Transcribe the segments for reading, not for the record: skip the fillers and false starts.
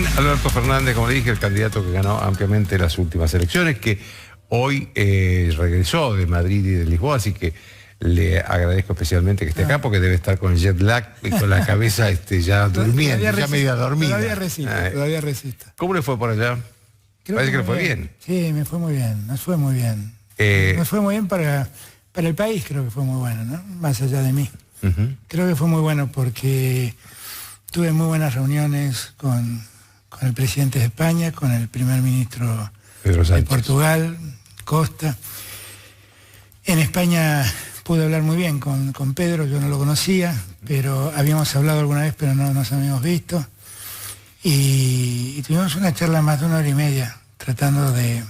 Bien, Alberto Fernández, como le dije, el candidato que ganó ampliamente las últimas elecciones, que hoy regresó de Madrid y de Lisboa, así que le agradezco especialmente que esté acá, porque debe estar con el jet lag y con la cabeza ya durmiendo, ya media dormida. Todavía resisto. ¿Cómo le fue por allá? Parece que le fue bien. Sí, me fue muy bien, nos fue muy bien. Nos fue muy bien para el país, creo que fue muy bueno, ¿no? Más allá de mí. Creo que fue muy bueno porque tuve muy buenas reuniones con el presidente de España, con el primer ministro de Portugal, Costa. En España pude hablar muy bien con Pedro, yo no lo conocía, pero habíamos hablado alguna vez, pero no nos habíamos visto. Y tuvimos una charla más de 1 hora y media, tratando de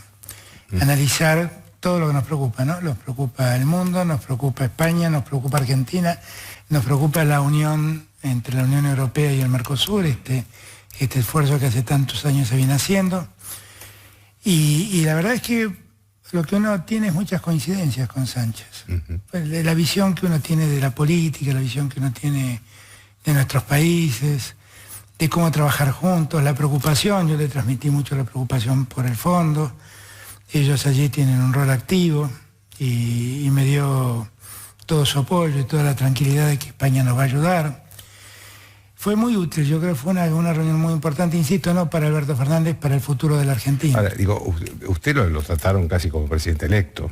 analizar todo lo que nos preocupa, ¿no? Nos preocupa el mundo, nos preocupa España, nos preocupa Argentina, nos preocupa la unión entre la Unión Europea y el Mercosur, este esfuerzo que hace tantos años se viene haciendo. Y la verdad es que lo que uno tiene es muchas coincidencias con Sánchez. Pues la visión que uno tiene de la política, la visión que uno tiene de nuestros países, de cómo trabajar juntos, la preocupación, yo le transmití mucho la preocupación por el fondo. Ellos allí tienen un rol activo y me dio todo su apoyo y toda la tranquilidad de que España nos va a ayudar. Fue muy útil, yo creo que fue una reunión muy importante, insisto, no para Alberto Fernández, para el futuro de la Argentina. Ahora, digo, usted lo trataron casi como presidente electo.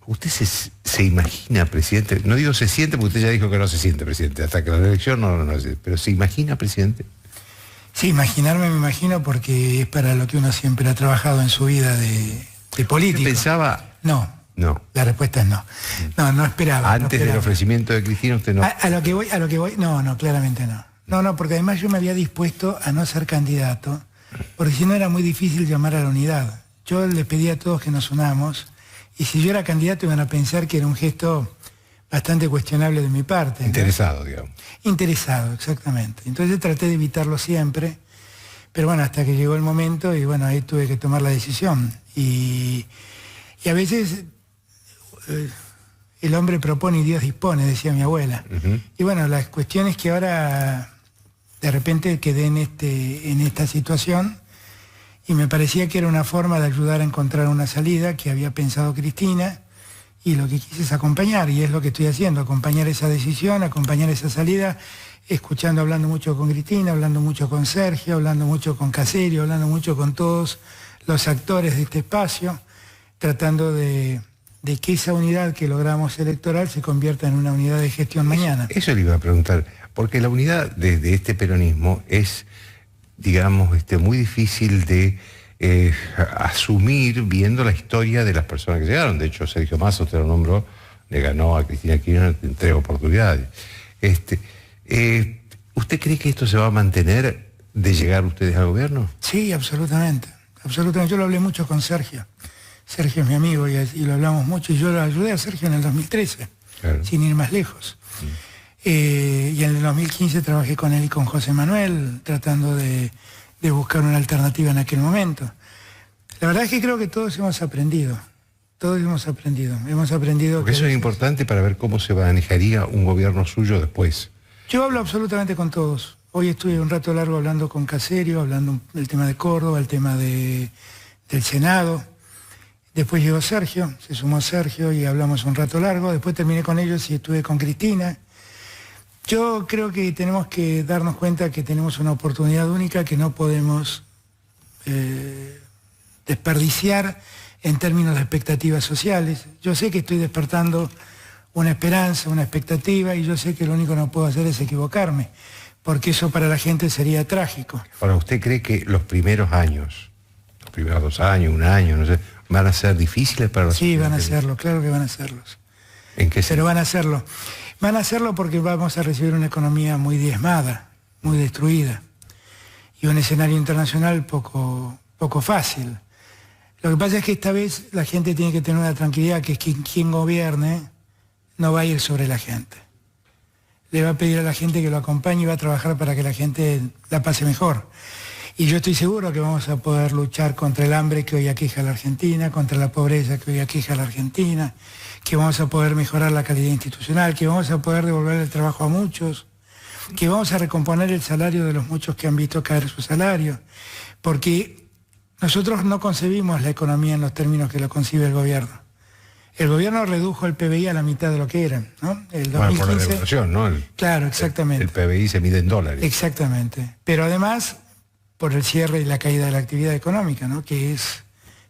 ¿Usted se imagina presidente? No digo se siente, porque usted ya dijo que no se siente presidente, hasta que la elección no, pero ¿se imagina presidente? Sí, imaginarme me imagino, porque es para lo que uno siempre ha trabajado en su vida de político. ¿Usted pensaba? No. La respuesta es no. No esperaba. Antes del ofrecimiento de Cristina usted no. A lo que voy, no, claramente no. No, porque además yo me había dispuesto a no ser candidato, porque si no era muy difícil llamar a la unidad. Yo le pedí a todos que nos unamos, y si yo era candidato iban a pensar que era un gesto bastante cuestionable de mi parte. Interesado, ¿no? Digamos. Interesado, exactamente. Entonces traté de evitarlo siempre, pero bueno, hasta que llegó el momento y bueno, ahí tuve que tomar la decisión. Y a veces el hombre propone y Dios dispone, decía mi abuela. Y bueno, la cuestión es que ahora de repente quedé en esta situación y me parecía que era una forma de ayudar a encontrar una salida que había pensado Cristina, y lo que quise es acompañar, y es lo que estoy haciendo, acompañar esa decisión, acompañar esa salida, hablando mucho con Cristina, hablando mucho con Sergio, hablando mucho con Caserio, hablando mucho con todos los actores de este espacio, tratando de que esa unidad que logramos electoral se convierta en una unidad de gestión mañana. Eso le iba a preguntar, porque la unidad de este peronismo es, digamos, muy difícil de asumir viendo la historia de las personas que llegaron. De hecho, Sergio Massa, usted lo nombró, le ganó a Cristina Kirchner en 3 oportunidades. ¿Usted cree que esto se va a mantener de llegar ustedes al gobierno? Sí, absolutamente. Yo lo hablé mucho con Sergio. Sergio es mi amigo y lo hablamos mucho, y yo lo ayudé a Sergio en el 2013, claro, sin ir más lejos. Y en el 2015 trabajé con él y con José Manuel, tratando de buscar una alternativa en aquel momento. La verdad es que creo que todos hemos aprendido. Hemos aprendido. Porque eso es importante para ver cómo se manejaría un gobierno suyo después. Yo hablo absolutamente con todos. Hoy estuve un rato largo hablando con Caserio, hablando del tema de Córdoba, el tema del Senado. Después llegó Sergio, se sumó Sergio y hablamos un rato largo. Después terminé con ellos y estuve con Cristina. Yo creo que tenemos que darnos cuenta que tenemos una oportunidad única que no podemos desperdiciar en términos de expectativas sociales. Yo sé que estoy despertando una esperanza, una expectativa, y yo sé que lo único que no puedo hacer es equivocarme, porque eso para la gente sería trágico. Ahora, ¿usted cree que los primeros años, los primeros 2 años, 1 año, no sé, van a ser difíciles para los Sí, van a serlo, claro que van a serlos. ¿En qué sentido? Pero van a serlo. Van a hacerlo porque vamos a recibir una economía muy diezmada, muy destruida, y un escenario internacional poco fácil. Lo que pasa es que esta vez la gente tiene que tener una tranquilidad, que es que quien gobierne no va a ir sobre la gente. Le va a pedir a la gente que lo acompañe y va a trabajar para que la gente la pase mejor. Y yo estoy seguro que vamos a poder luchar contra el hambre que hoy aqueja a la Argentina, contra la pobreza que hoy aqueja a la Argentina, que vamos a poder mejorar la calidad institucional, que vamos a poder devolver el trabajo a muchos, que vamos a recomponer el salario de los muchos que han visto caer su salario, porque nosotros no concebimos la economía en los términos que lo concibe el gobierno. El gobierno redujo el PBI a la mitad de lo que era, ¿no? El 2015, bueno, por la devaluación, ¿no? Claro, exactamente. El PBI se mide en dólares. Exactamente. Pero además, por el cierre y la caída de la actividad económica, ¿no? Que es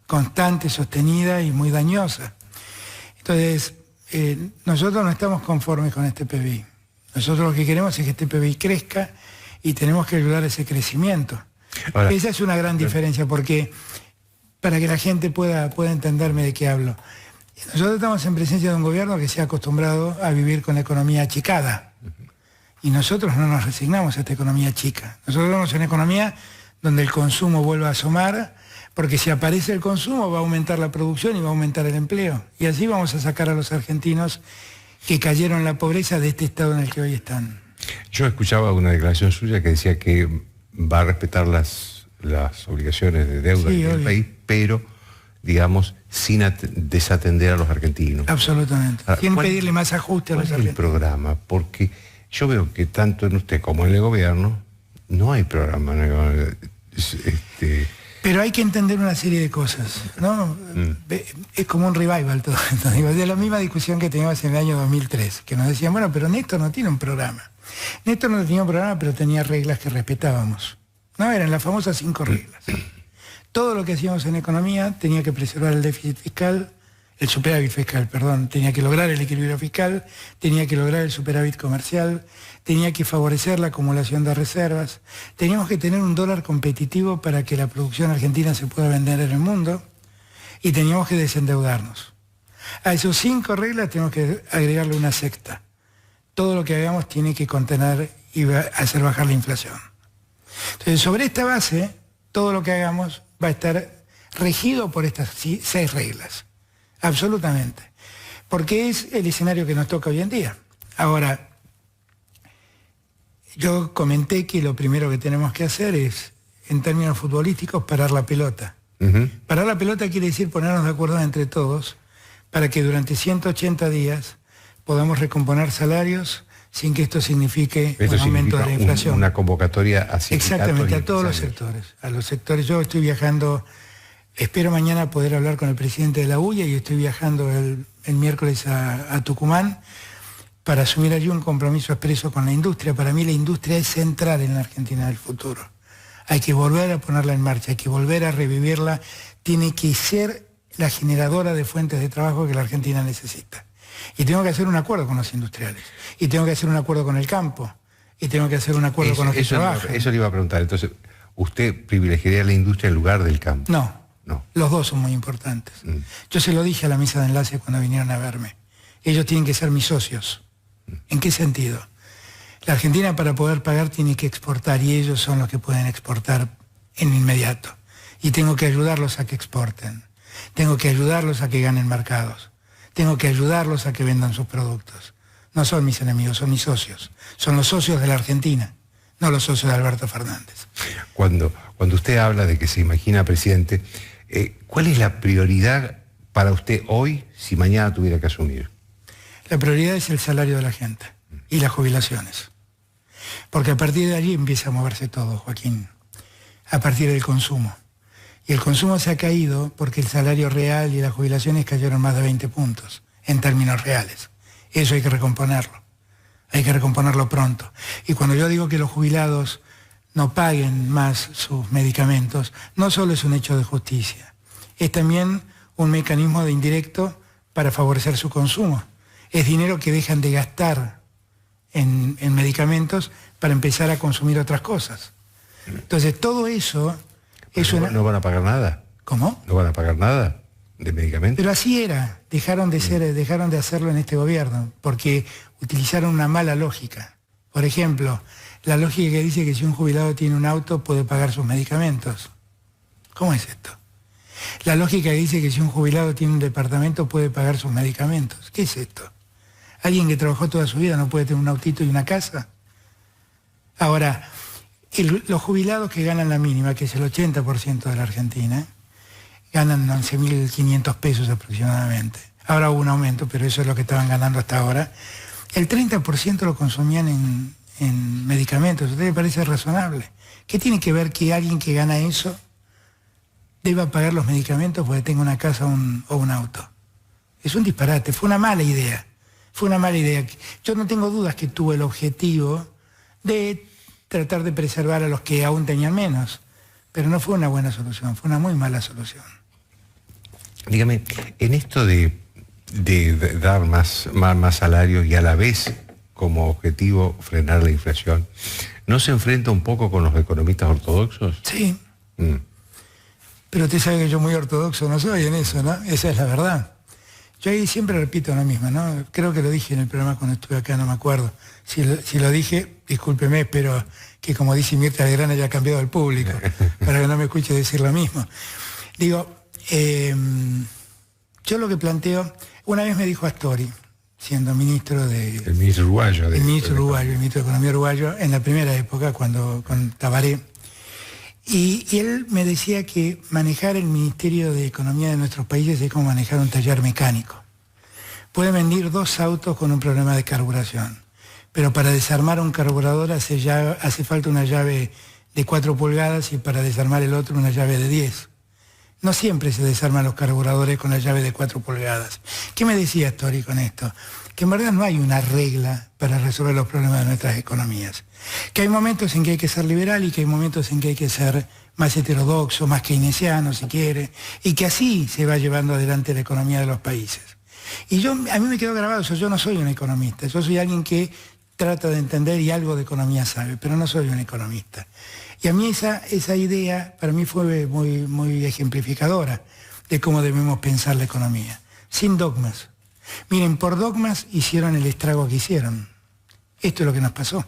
constante, sostenida y muy dañosa. Entonces, nosotros no estamos conformes con este PBI. Nosotros lo que queremos es que este PBI crezca y tenemos que ayudar a ese crecimiento. Ahora, esa es una gran diferencia, porque para que la gente pueda entenderme de qué hablo. Nosotros estamos en presencia de un gobierno que se ha acostumbrado a vivir con la economía achicada. Y nosotros no nos resignamos a esta economía chica. Nosotros vamos a una economía donde el consumo vuelva a asomar, porque si aparece el consumo va a aumentar la producción y va a aumentar el empleo. Y así vamos a sacar a los argentinos que cayeron en la pobreza de este estado en el que hoy están. Yo escuchaba una declaración suya que decía que va a respetar las obligaciones de deuda del país, pero, digamos, sin desatender a los argentinos. Absolutamente. Sin pedirle más ajuste a los argentinos. ¿Cuál es el programa? Porque yo veo que tanto en usted como en el gobierno no hay programa. Pero hay que entender una serie de cosas, ¿no? Es como un revival todo esto. De la misma discusión que teníamos en el año 2003, que nos decían, bueno, pero Néstor no tiene un programa. Néstor no tenía un programa, pero tenía reglas que respetábamos. No, eran las famosas 5 reglas. Todo lo que hacíamos en economía tenía que preservar el déficit fiscal, el superávit fiscal, perdón, tenía que lograr el equilibrio fiscal, tenía que lograr el superávit comercial, tenía que favorecer la acumulación de reservas, teníamos que tener un dólar competitivo para que la producción argentina se pueda vender en el mundo y teníamos que desendeudarnos. A esas 5 reglas tenemos que agregarle una sexta. Todo lo que hagamos tiene que contener y hacer bajar la inflación. Entonces, sobre esta base, todo lo que hagamos va a estar regido por estas 6 reglas. Absolutamente. Porque es el escenario que nos toca hoy en día. Ahora, yo comenté que lo primero que tenemos que hacer es, en términos futbolísticos, parar la pelota. Parar la pelota quiere decir ponernos de acuerdo entre todos para que durante 180 días podamos recomponer salarios sin que esto signifique un aumento de la inflación. Una convocatoria a sindicatos. Exactamente, a todos los sectores. A los sectores. Yo estoy viajando, espero mañana poder hablar con el presidente de la UIA y estoy viajando el miércoles a Tucumán para asumir allí un compromiso expreso con la industria. Para mí la industria es central en la Argentina del futuro. Hay que volver a ponerla en marcha, hay que volver a revivirla. Tiene que ser la generadora de fuentes de trabajo que la Argentina necesita. Y tengo que hacer un acuerdo con los industriales. Y tengo que hacer un acuerdo con el campo. Y tengo que hacer un acuerdo con los que trabajan. Eso le iba a preguntar. Entonces, ¿usted privilegiaría la industria en lugar del campo? No. Los dos son muy importantes. Yo se lo dije a la mesa de enlace cuando vinieron a verme. Ellos tienen que ser mis socios. ¿En qué sentido? La Argentina, para poder pagar, tiene que exportar y ellos son los que pueden exportar en inmediato. Y tengo que ayudarlos a que exporten. Tengo que ayudarlos a que ganen mercados. Tengo que ayudarlos a que vendan sus productos. No son mis enemigos, son mis socios. Son los socios de la Argentina, no los socios de Alberto Fernández. Cuando usted habla de que se imagina presidente, ¿cuál es la prioridad para usted hoy si mañana tuviera que asumir? La prioridad es el salario de la gente y las jubilaciones. Porque a partir de allí empieza a moverse todo, Joaquín. A partir del consumo. Y el consumo se ha caído porque el salario real y las jubilaciones cayeron más de 20 puntos, en términos reales. Eso hay que recomponerlo. Hay que recomponerlo pronto. Y cuando yo digo que los jubilados no paguen más sus medicamentos, no solo es un hecho de justicia, es también un mecanismo de indirecto para favorecer su consumo. Es dinero que dejan de gastar en medicamentos para empezar a consumir otras cosas. Entonces, todo eso... ¿No van a pagar nada? ¿Cómo? ¿No van a pagar nada de medicamentos? Pero así era. Dejaron de hacerlo en este gobierno, porque utilizaron una mala lógica. Por ejemplo, la lógica que dice que si un jubilado tiene un auto puede pagar sus medicamentos. ¿Cómo es esto? La lógica que dice que si un jubilado tiene un departamento puede pagar sus medicamentos. ¿Qué es esto? ¿Alguien que trabajó toda su vida no puede tener un autito y una casa? Ahora, los jubilados que ganan la mínima, que es el 80% de la Argentina, ganan 11.500 pesos aproximadamente. Ahora hubo un aumento, pero eso es lo que estaban ganando hasta ahora. El 30% lo consumían en en medicamentos. ¿A usted le parece razonable? ¿Qué tiene que ver que alguien que gana eso deba pagar los medicamentos porque tenga una casa o un auto? Es un disparate, fue una mala idea. Fue una mala idea. Yo no tengo dudas que tuvo el objetivo de tratar de preservar a los que aún tenían menos, pero no fue una buena solución, fue una muy mala solución. Dígame, en esto de dar más salarios y a la vez como objetivo frenar la inflación, ¿no se enfrenta un poco con los economistas ortodoxos? Sí. Pero usted sabe que yo muy ortodoxo no soy en eso, ¿no? Esa es la verdad. Yo ahí siempre repito lo mismo, ¿no? Creo que lo dije en el programa cuando estuve acá, no me acuerdo. Si lo dije, discúlpeme, pero que como dice Mirta Legrand haya cambiado el público, para que no me escuche decir lo mismo. Digo, yo lo que planteo, una vez me dijo Astori, siendo ministro de... El ministro uruguayo. El ministro de Economía uruguayo, con Tabaré. Y él me decía que manejar el Ministerio de Economía de nuestros países es como manejar un taller mecánico. Puede venir 2 autos con un problema de carburación, pero para desarmar un carburador hace falta una llave de 4 pulgadas y para desarmar el otro una llave de 10. No siempre se desarman los carburadores con la llave de 4 pulgadas. ¿Qué me decía Astori con esto? Que en verdad no hay una regla para resolver los problemas de nuestras economías. Que hay momentos en que hay que ser liberal y que hay momentos en que hay que ser más heterodoxo, más keynesiano si quiere, y que así se va llevando adelante la economía de los países. Y a mí me quedó grabado eso, yo no soy un economista, yo soy alguien que trata de entender y algo de economía sabe, pero no soy un economista. Y a mí esa idea para mí fue muy, muy ejemplificadora de cómo debemos pensar la economía, sin dogmas. Miren, por dogmas hicieron el estrago que hicieron. Esto es lo que nos pasó.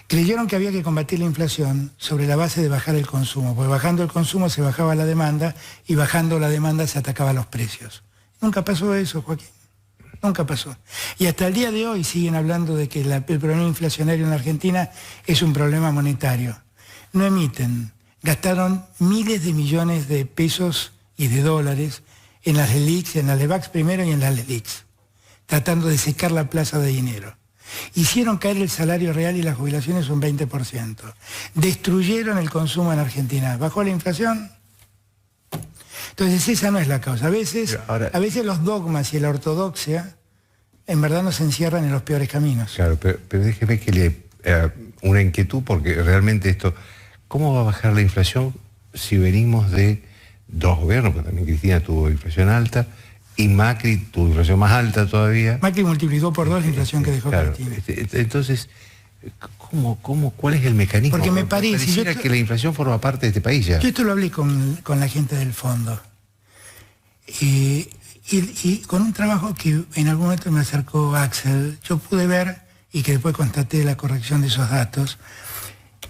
Creyeron que había que combatir la inflación sobre la base de bajar el consumo, porque bajando el consumo se bajaba la demanda y bajando la demanda se atacaban los precios. Nunca pasó eso, Joaquín. Nunca pasó. Y hasta el día de hoy siguen hablando de que el problema inflacionario en Argentina es un problema monetario. No emiten. Gastaron miles de millones de pesos y de dólares en las LELIQs, en las LEVAX primero y en las LELIQs, tratando de secar la plaza de dinero. Hicieron caer el salario real y las jubilaciones un 20%. Destruyeron el consumo en Argentina. ¿Bajó la inflación? Entonces esa no es la causa. A veces los dogmas y la ortodoxia en verdad nos encierran en los peores caminos. Claro, pero déjeme que una inquietud, porque realmente esto, ¿cómo va a bajar la inflación si venimos de 2 gobiernos? Porque también Cristina tuvo inflación alta y Macri tuvo inflación más alta todavía. Macri multiplicó por 2 la inflación que dejó claro, Cristina. Entonces, ¿cuál es el mecanismo? Porque me parece que la inflación forma parte de este país ya. Yo esto lo hablé con la gente del fondo. Y con un trabajo que en algún momento me acercó Axel, yo pude ver, y que después constaté la corrección de esos datos,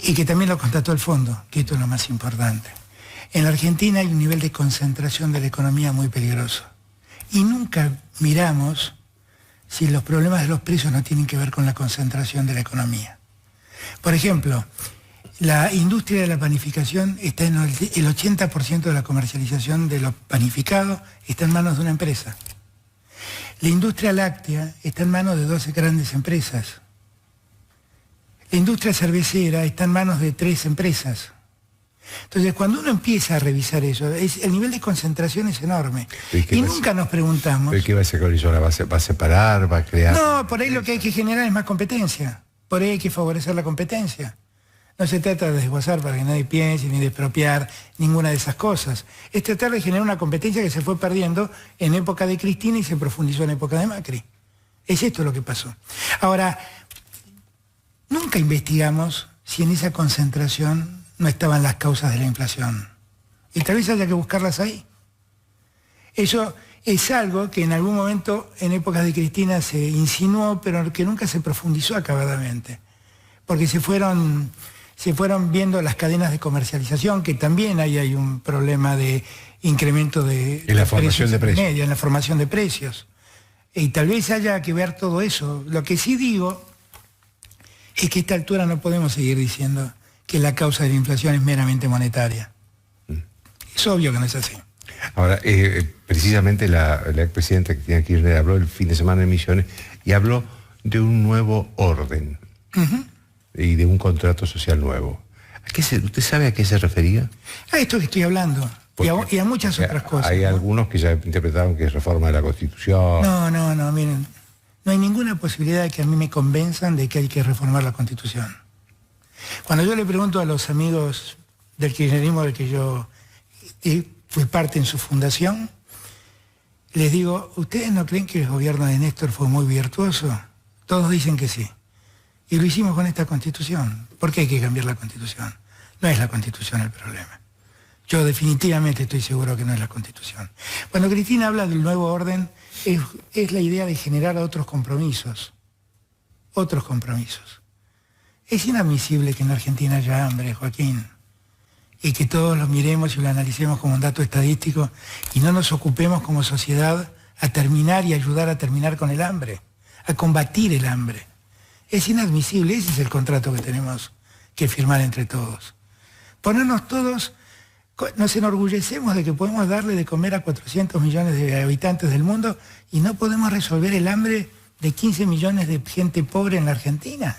y que también lo constató el fondo, que esto es lo más importante. En la Argentina hay un nivel de concentración de la economía muy peligroso. Y nunca miramos si los problemas de los precios no tienen que ver con la concentración de la economía. Por ejemplo, la industria de la panificación está en el 80% de la comercialización de lo panificado está en manos de una empresa. La industria láctea está en manos de 12 grandes empresas. La industria cervecera está en manos de 3 empresas. Entonces, cuando uno empieza a revisar eso, el nivel de concentración es enorme. Y nunca nos preguntamos... ¿Pero qué va a hacer con eso? ¿Va a separar? ¿Va a crear? No, por ahí lo que hay que generar es más competencia. Por ahí hay que favorecer la competencia. No se trata de desguazar para que nadie piense, ni de expropiar ninguna de esas cosas. Es tratar de generar una competencia que se fue perdiendo en época de Cristina y se profundizó en época de Macri. Es esto lo que pasó. Ahora, nunca investigamos si en esa concentración no estaban las causas de la inflación. Y tal vez haya que buscarlas ahí. Eso es algo que en algún momento, en épocas de Cristina, se insinuó, pero que nunca se profundizó acabadamente. Porque se fueron viendo las cadenas de comercialización, que también ahí hay un problema de incremento de... En la formación de precios. En la formación de precios. Y tal vez haya que ver todo eso. Lo que sí digo es que a esta altura no podemos seguir diciendo que la causa de la inflación es meramente monetaria. Es obvio que no es así. Ahora, precisamente la expresidenta Cristina Kirchner habló el fin de semana en Misiones y habló de un nuevo orden. y de un contrato social nuevo. ¿Usted sabe a qué se refería? A esto que estoy hablando. Y a muchas otras cosas. Hay algunos que ya interpretaron que es reforma de la Constitución. No, miren. No hay ninguna posibilidad de que a mí me convenzan de que hay que reformar la Constitución. Cuando yo le pregunto a los amigos del kirchnerismo del que yo fui parte en su fundación, les digo, ¿ustedes no creen que el gobierno de Néstor fue muy virtuoso? Todos dicen que sí. Y lo hicimos con esta Constitución. ¿Por qué hay que cambiar la Constitución? No es la Constitución el problema. Yo definitivamente estoy seguro que no es la Constitución. Cuando Cristina habla del nuevo orden, es la idea de generar otros compromisos. Otros compromisos. Es inadmisible que en Argentina haya hambre, Joaquín, y que todos lo miremos y lo analicemos como un dato estadístico y no nos ocupemos como sociedad a terminar y ayudar a terminar con el hambre, a combatir el hambre. Es inadmisible, ese es el contrato que tenemos que firmar entre todos. Ponernos todos, nos enorgullecemos de que podemos darle de comer a 400 millones de habitantes del mundo y no podemos resolver el hambre de 15 millones de gente pobre en la Argentina.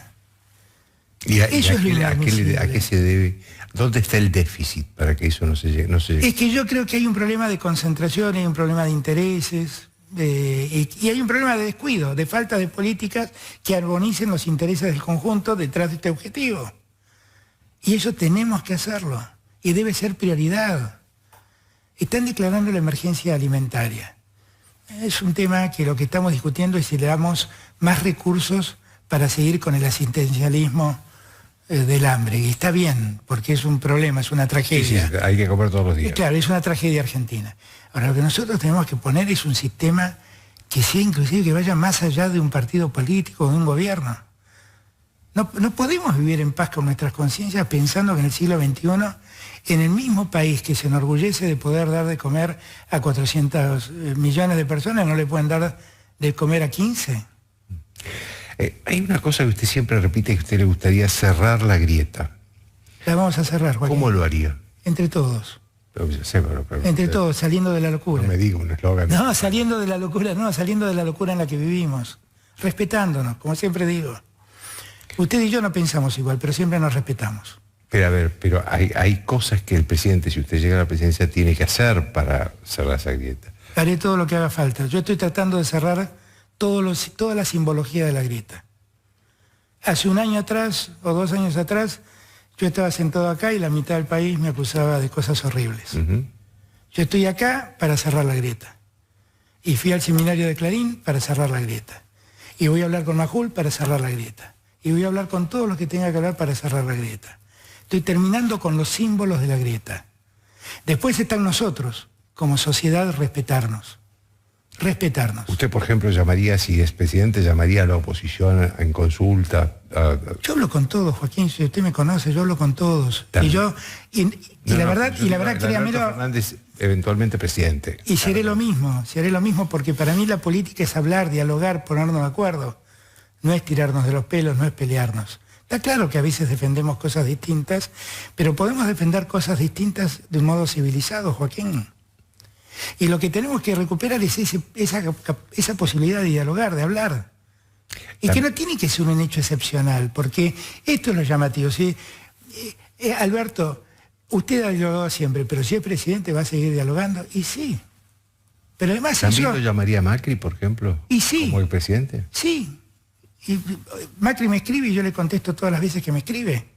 ¿A qué se debe? ¿Dónde está el déficit para que eso no se llegue? Es que yo creo que hay un problema de concentración, hay un problema de intereses, y hay un problema de descuido, de falta de políticas que armonicen los intereses del conjunto detrás de este objetivo. Y eso tenemos que hacerlo, y debe ser prioridad. Están declarando la emergencia alimentaria. Es un tema que lo que estamos discutiendo es si le damos más recursos para seguir con el asistencialismo del hambre. Y está bien, porque es un problema, es una tragedia. Sí, hay que comer todos los días. Claro, es una tragedia argentina. Ahora, lo que nosotros tenemos que poner es un sistema que sea inclusive que vaya más allá de un partido político o de un gobierno. No podemos vivir en paz con nuestras conciencias pensando que en el siglo XXI, en el mismo país que se enorgullece de poder dar de comer a 400 millones de personas, no le pueden dar de comer a 15. Hay una cosa que usted siempre repite, que a usted le gustaría cerrar la grieta. La vamos a cerrar, Joaquín. ¿Cómo lo haría? Entre todos. Pero entre todos, saliendo de la locura. No me diga un eslogan. No, saliendo de la locura en la que vivimos. Respetándonos, como siempre digo. Usted y yo no pensamos igual, pero siempre nos respetamos. Pero hay cosas que el presidente, si usted llega a la presidencia, tiene que hacer para cerrar esa grieta. Haré todo lo que haga falta. Yo estoy tratando de cerrar toda la simbología de la grieta. Hace un año atrás, o 2 años atrás, yo estaba sentado acá y la mitad del país me acusaba de cosas horribles. Yo estoy acá para cerrar la grieta. Y fui al seminario de Clarín para cerrar la grieta. Y voy a hablar con Majul para cerrar la grieta. Y voy a hablar con todos los que tenga que hablar para cerrar la grieta. Estoy terminando con los símbolos de la grieta. Después están nosotros, como sociedad, respetarnos. Usted, por ejemplo, si es presidente, llamaría a la oposición en consulta. Yo hablo con todos, Joaquín, si usted me conoce, yo hablo con todos. También. La verdad, créamelo. Fernández eventualmente presidente. Y seré lo mismo, porque para mí la política es hablar, dialogar, ponernos de acuerdo. No es tirarnos de los pelos, no es pelearnos. Está claro que a veces defendemos cosas distintas, pero podemos defender cosas distintas de un modo civilizado, Joaquín. Y lo que tenemos que recuperar es esa posibilidad de dialogar, de hablar. Y que no tiene que ser un hecho excepcional, porque esto es lo llamativo. ¿Sí? Alberto, usted ha dialogado siempre, pero si es presidente va a seguir dialogando. Y sí. Pero además ¿también lo llamaría Macri, por ejemplo? Y sí. ¿Como el presidente? Sí. Y Macri me escribe y yo le contesto todas las veces que me escribe.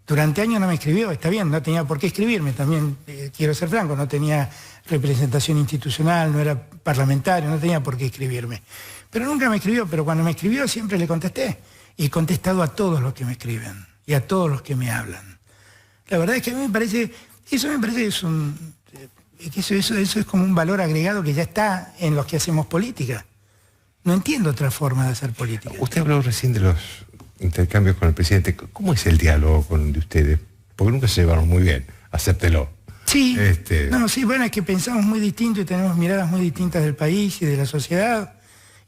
Durante años no me escribió, está bien, no tenía por qué escribirme, también quiero ser franco, no tenía representación institucional, no era parlamentario, no tenía por qué escribirme. Pero nunca me escribió, pero cuando me escribió siempre le contesté. Y he contestado a todos los que me escriben y a todos los que me hablan. La verdad es que a mí me parece que eso es como un valor agregado que ya está en los que hacemos política. No entiendo otra forma de hacer política. Usted habló recién de los intercambios con el presidente. ¿Cómo es el diálogo de ustedes? Porque nunca se llevaron muy bien, acéptelo. Sí, bueno, es que pensamos muy distinto y tenemos miradas muy distintas del país y de la sociedad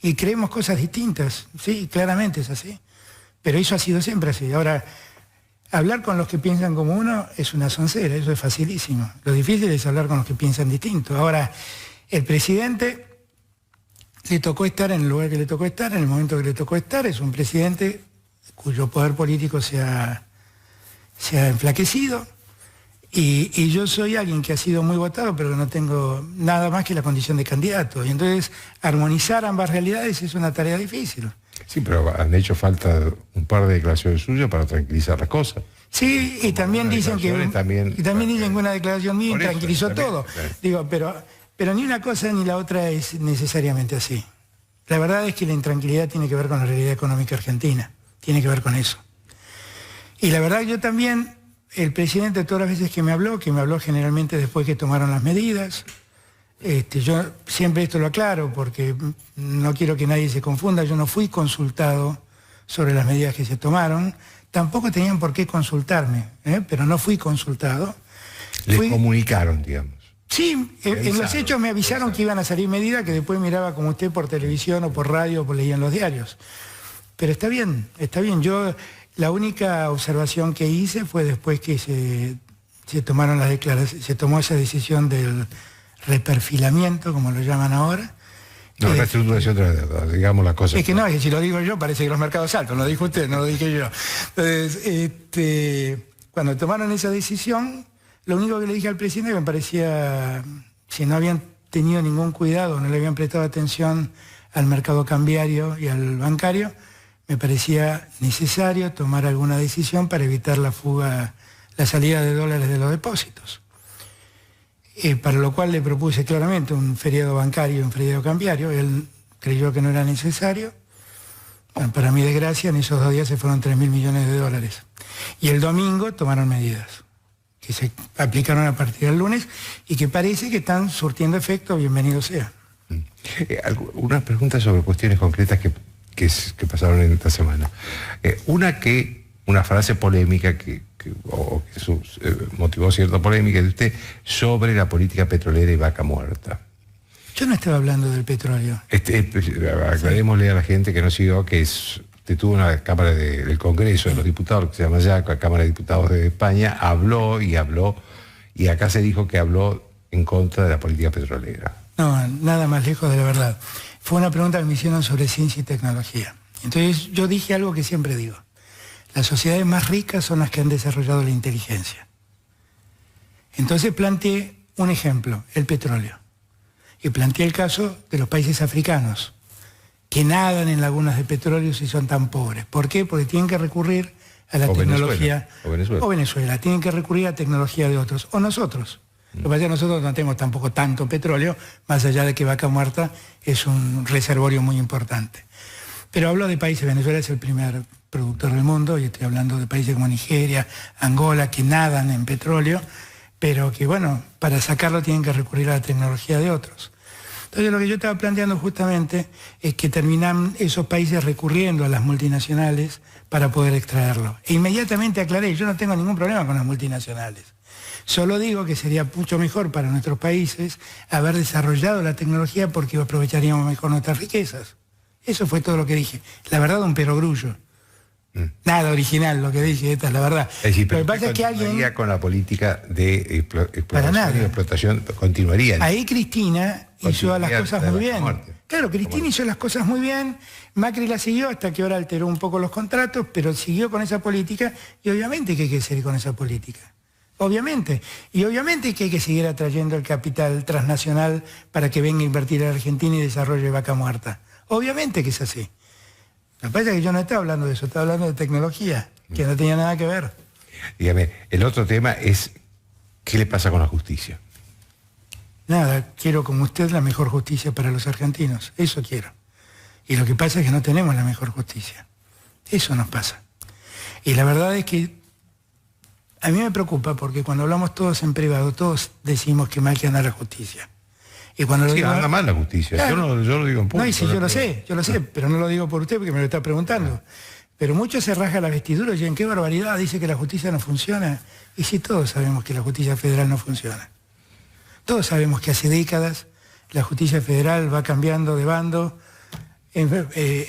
y creemos cosas distintas, sí, claramente es así. Pero eso ha sido siempre así. Ahora, hablar con los que piensan como uno es una soncera, eso es facilísimo. Lo difícil es hablar con los que piensan distinto. Ahora, el presidente le tocó estar en el lugar que le tocó estar, en el momento que le tocó estar, es un presidente cuyo poder político se ha enflaquecido. Y yo soy alguien que ha sido muy votado, pero que no tengo nada más que la condición de candidato. Y entonces armonizar ambas realidades es una tarea difícil. Sí, pero han hecho falta un par de declaraciones suyas para tranquilizar las cosas. Sí, y también dicen que una declaración mía tranquilizó todo. Digo, pero ni una cosa ni la otra es necesariamente así. La verdad es que la intranquilidad tiene que ver con la realidad económica argentina. Tiene que ver con eso. Y la verdad yo también... El presidente todas las veces que me habló generalmente después que tomaron las medidas, yo siempre esto lo aclaro porque no quiero que nadie se confunda, yo no fui consultado sobre las medidas que se tomaron, tampoco tenían por qué consultarme, pero no fui consultado. Les comunicaron, digamos. Sí, en los hechos me avisaron que iban a salir medidas que después miraba como usted por televisión o por radio o por leía en los diarios. Pero está bien, yo... La única observación que hice fue después que se tomaron las declaraciones, se tomó esa decisión del reperfilamiento, como lo llaman ahora. No, reestructuración de la deuda, digamos la cosa. Es que no, es que si lo digo yo parece que los mercados saltan, lo dijo usted, no lo dije yo. Entonces, cuando tomaron esa decisión, lo único que le dije al presidente me parecía, si no habían tenido ningún cuidado, no le habían prestado atención al mercado cambiario y al bancario, me parecía necesario tomar alguna decisión para evitar la fuga, la salida de dólares de los depósitos. Para lo cual le propuse claramente un feriado bancario, un feriado cambiario. Él creyó que no era necesario. Bueno, para mi desgracia, en esos 2 días se fueron 3.000 millones de dólares. Y el domingo tomaron medidas que se aplicaron a partir del lunes y que parece que están surtiendo efecto, bienvenido sea. Unas preguntas sobre cuestiones concretas que pasaron en esta semana. Una frase polémica que motivó cierta polémica de usted sobre la política petrolera y vaca muerta. Yo no estaba hablando del petróleo. Aclarémosle a la gente que no siguió que usted tuvo una Cámara del Congreso de los Diputados, que se llama ya la Cámara de Diputados de España, habló, y acá se dijo que habló en contra de la política petrolera. No, nada más lejos de la verdad. Fue una pregunta que me hicieron sobre ciencia y tecnología. Entonces yo dije algo que siempre digo. Las sociedades más ricas son las que han desarrollado la inteligencia. Entonces planteé un ejemplo, el petróleo. Y planteé el caso de los países africanos, que nadan en lagunas de petróleo si son tan pobres. ¿Por qué? Porque tienen que recurrir a la tecnología. O Venezuela. Tienen que recurrir a tecnología de otros. O nosotros. Lo que pasa es que nosotros no tenemos tampoco tanto petróleo, más allá de que Vaca Muerta es un reservorio muy importante. Pero hablo de países, Venezuela es el primer productor del mundo, y estoy hablando de países como Nigeria, Angola, que nadan en petróleo, pero que bueno, para sacarlo tienen que recurrir a la tecnología de otros. Entonces lo que yo estaba planteando justamente es que terminan esos países recurriendo a las multinacionales para poder extraerlo. E inmediatamente aclaré, yo no tengo ningún problema con las multinacionales. Solo digo que sería mucho mejor para nuestros países haber desarrollado la tecnología porque aprovecharíamos mejor nuestras riquezas. Eso fue todo lo que dije. La verdad, un perogrullo. Nada original lo que dije, esta es la verdad. Es decir, pero lo que pasa es que alguien... con la política de explotación y explotación continuaría. Ahí Cristina hizo las cosas muy bien. Claro, Cristina hizo las cosas muy bien, Macri la siguió hasta que ahora alteró un poco los contratos, pero siguió con esa política y obviamente que hay que seguir con esa política. Obviamente. Y obviamente que hay que seguir atrayendo el capital transnacional para que venga a invertir en Argentina y desarrolle Vaca Muerta. Obviamente que es así. Lo que pasa es que yo no estaba hablando de eso, estaba hablando de tecnología, que no tenía nada que ver. Dígame, el otro tema es, ¿qué le pasa con la justicia? Nada, quiero como usted la mejor justicia para los argentinos, eso quiero. Y lo que pasa es que no tenemos la mejor justicia. Eso nos pasa. Y la verdad es que a mí me preocupa porque cuando hablamos todos en privado, todos decimos que mal que anda la justicia. Y cuando lo digo, anda mal la justicia, claro, yo lo digo en público. No, y si yo lo sé, pero no lo digo por usted porque me lo está preguntando. Pero muchos se raja la vestidura y dicen, qué barbaridad, dice que la justicia no funciona. Y sí, todos sabemos que la justicia federal no funciona. Todos sabemos que hace décadas la justicia federal va cambiando de bando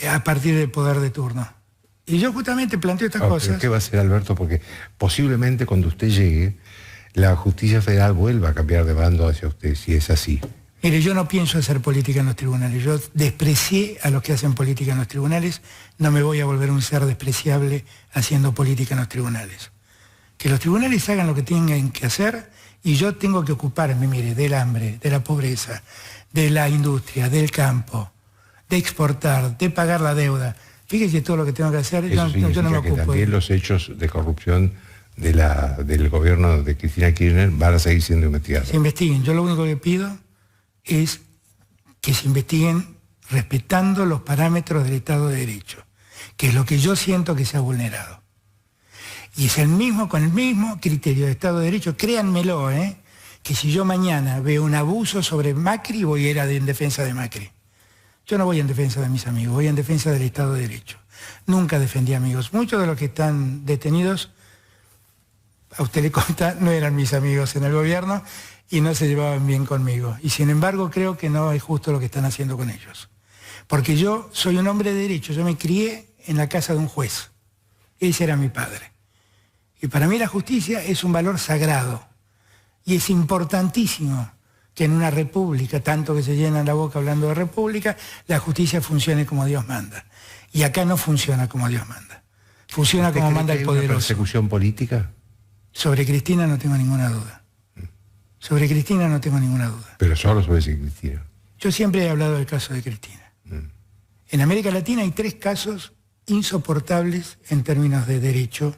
a partir del poder de turno. Y yo justamente planteo estas cosas. ¿Qué va a hacer, Alberto? Porque posiblemente cuando usted llegue, la justicia federal vuelva a cambiar de bando hacia usted, si es así. Mire, yo no pienso hacer política en los tribunales. Yo desprecié a los que hacen política en los tribunales. No me voy a volver un ser despreciable haciendo política en los tribunales. Que los tribunales hagan lo que tengan que hacer y yo tengo que ocuparme, mire, del hambre, de la pobreza, de la industria, del campo, de exportar, de pagar la deuda. Fíjese todo lo que tengo que hacer. Yo no me ocupo. Que también los hechos de corrupción del gobierno de Cristina Kirchner van a seguir siendo investigados. Se investiguen. Yo lo único que pido es que se investiguen respetando los parámetros del Estado de Derecho, que es lo que yo siento que se ha vulnerado. Y es con el mismo criterio de Estado de Derecho, créanmelo, que si yo mañana veo un abuso sobre Macri, voy a ir en defensa de Macri. Yo no voy en defensa de mis amigos, voy en defensa del Estado de Derecho. Nunca defendí amigos. Muchos de los que están detenidos, a usted le consta, no eran mis amigos en el gobierno, y no se llevaban bien conmigo. Y sin embargo creo que no es justo lo que están haciendo con ellos. Porque yo soy un hombre de derecho, yo me crié en la casa de un juez. Ese era mi padre. Y para mí la justicia es un valor sagrado. Y es importantísimo que en una república, tanto que se llenan la boca hablando de república, la justicia funcione como Dios manda. Y acá no funciona como Dios manda. Funciona como manda el poderoso. ¿Una persecución política? Sobre Cristina no tengo ninguna duda. Sobre Cristina no tengo ninguna duda. Pero solo sobre Cristina. Yo siempre he hablado del caso de Cristina. En América Latina hay 3 casos insoportables en términos de derecho,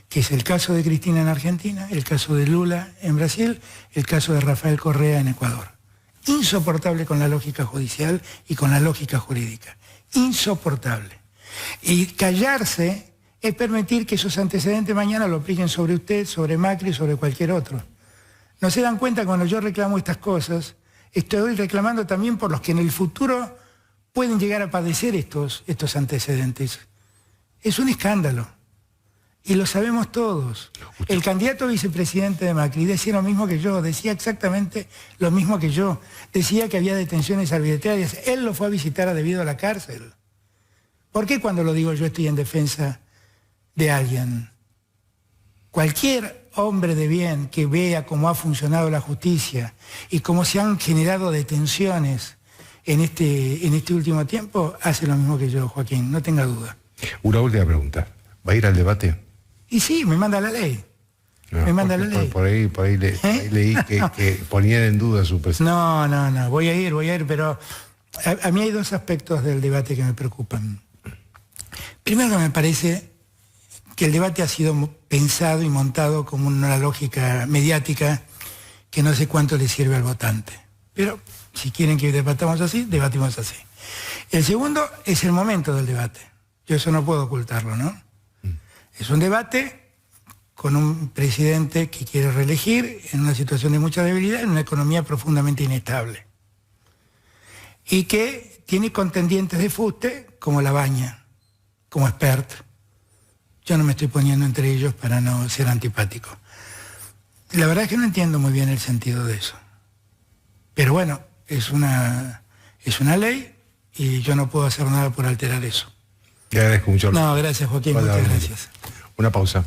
que es el caso de Cristina en Argentina, el caso de Lula en Brasil, el caso de Rafael Correa en Ecuador. Insoportable con la lógica judicial y con la lógica jurídica. Insoportable. Y callarse es permitir que esos antecedentes mañana lo apliquen sobre usted, sobre Macri, sobre cualquier otro. ¿No se dan cuenta cuando yo reclamo estas cosas? Estoy reclamando también por los que en el futuro pueden llegar a padecer estos antecedentes. Es un escándalo. Y lo sabemos todos. El candidato vicepresidente de Macri decía lo mismo que yo, decía exactamente lo mismo que yo. Decía que había detenciones arbitrarias. Él lo fue a visitar debido a la cárcel. ¿Por qué cuando lo digo yo estoy en defensa de alguien? Cualquier hombre de bien que vea cómo ha funcionado la justicia y cómo se han generado detenciones en este último tiempo, hace lo mismo que yo, Joaquín, no tenga duda. Una última pregunta. ¿Va a ir al debate? Y sí, me manda la ley. No, me manda la ley. Por ahí leí que ponían en duda su presencia. No, voy a ir, pero a mí hay 2 aspectos del debate que me preocupan. Primero, que me parece que el debate ha sido pensado y montado como una lógica mediática que no sé cuánto le sirve al votante. Pero si quieren que debatamos así, debatimos así. El segundo es el momento del debate. Yo eso no puedo ocultarlo, ¿no? Es un debate con un presidente que quiere reelegir en una situación de mucha debilidad, en una economía profundamente inestable. Y que tiene contendientes de fuste como Labaña, como Espert. Yo no me estoy poniendo entre ellos para no ser antipático. La verdad es que no entiendo muy bien el sentido de eso. Pero bueno, es una ley y yo no puedo hacer nada por alterar eso. Le agradezco mucho. No, gracias Joaquín, muchas gracias. Una pausa.